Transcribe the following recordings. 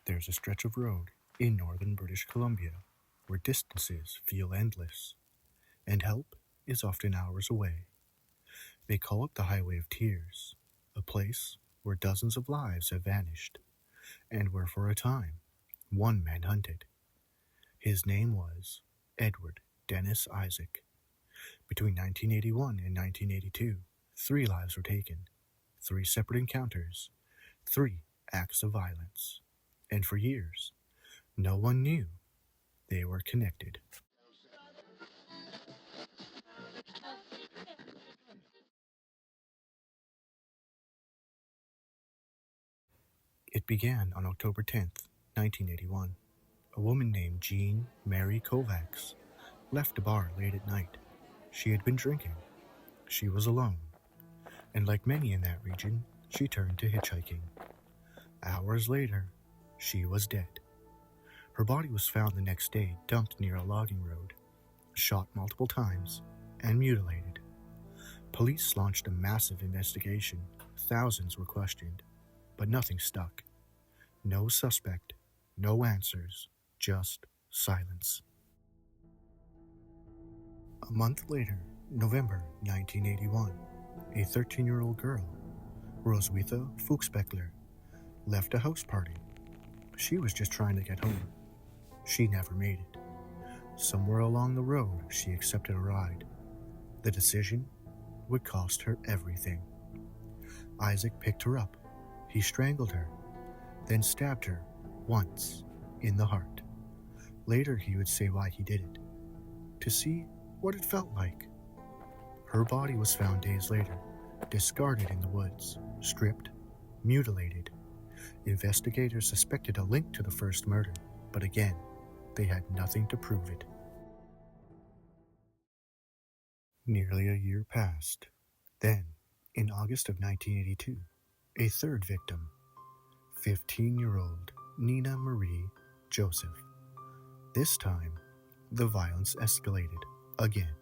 There's a stretch of road in northern British Columbia where distances feel endless, and help is often hours away. They call it the Highway of Tears, a place where dozens of lives have vanished, and where for a time one man hunted. His name was Edward Dennis Isaac. Between 1981 and 1982, 3 lives were taken, 3 separate encounters, 3 acts of violence, and for years, no one knew they were connected. It began on October 10th, 1981. A woman named Jean Mary Kovacs left a bar late at night. She had been drinking. She was alone, and like many in that region, she turned to hitchhiking. Hours later, she was dead. Her body was found the next day dumped near a logging road, shot multiple times, and mutilated. Police launched a massive investigation. Thousands were questioned, but nothing stuck. No suspect, no answers, just silence. A month later, November 1981, a 13-year-old girl, Roswitha Fuchsbeckler, left a house party. She was just trying to get home. She never made it. Somewhere along the road, she accepted a ride. The decision would cost her everything. Isaac picked her up. He strangled her, then stabbed her once in the heart. Later, he would say why he did it, to see what it felt like. Her body was found days later, discarded in the woods, stripped, mutilated. Investigators suspected a link to the first murder, but again, they had nothing to prove it. Nearly a year passed. Then, in August of 1982, a third victim, 15-year-old Nina Marie Joseph. This time, the violence escalated again.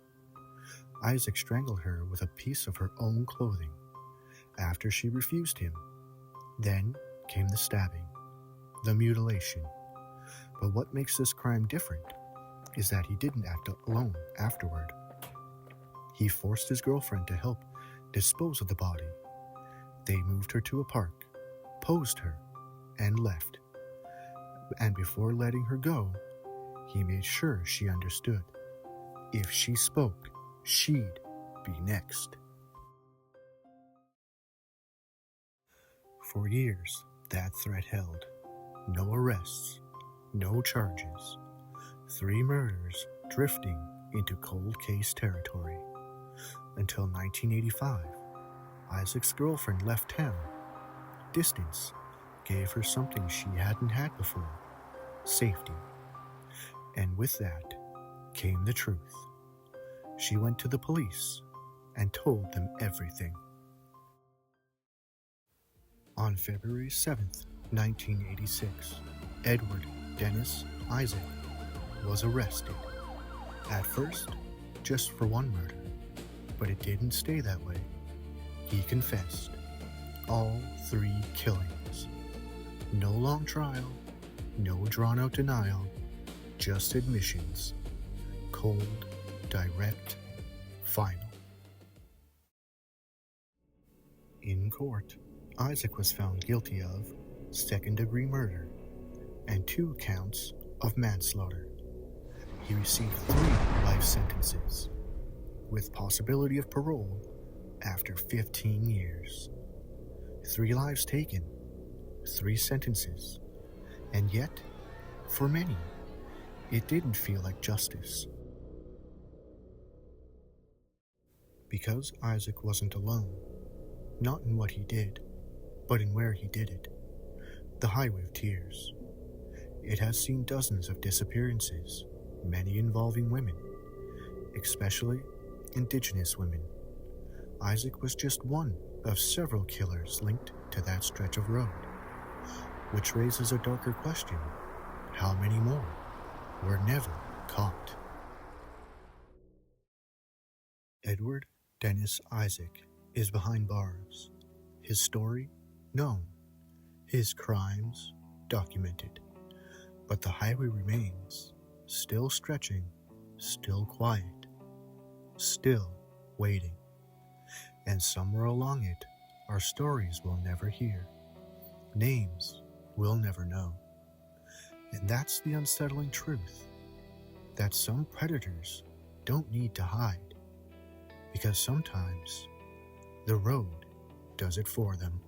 Isaac strangled her with a piece of her own clothing after she refused him. Then came the stabbing, the mutilation. But what makes this crime different is that he didn't act alone afterward. He forced his girlfriend to help dispose of the body. They moved her to a park, posed her, and left. And before letting her go, he made sure she understood. If she spoke, she'd be next. For years, that threat held. No arrests, no charges. 3 murders drifting into cold case territory. Until 1985, Isaac's girlfriend left town. Distance gave her something she hadn't had before: safety. And with that came the truth. She went to the police and told them everything. On February 7th, 1986, Edward Dennis Isaac was arrested. At first, just for one murder, but it didn't stay that way. He confessed. All 3 killings. No long trial, no drawn-out denial, just admissions. Cold, direct, final. In court, Isaac was found guilty of second-degree murder and 2 counts of manslaughter. He received 3 life sentences, with possibility of parole after 15 years. 3 lives taken, 3 sentences, and yet, for many, it didn't feel like justice. Because Isaac wasn't alone, not in what he did, but in where he did it. The Highway of Tears. It has seen dozens of disappearances, many involving women, especially Indigenous women. Isaac was just one of several killers linked to that stretch of road, which raises a darker question: how many more were never caught? Edward Dennis Isaac is behind bars. His story known. His crimes documented, but the highway remains, still stretching, still quiet, still waiting. And somewhere along it are stories we'll never hear, names we'll never know. And that's the unsettling truth, that some predators don't need to hide, because sometimes the road does it for them.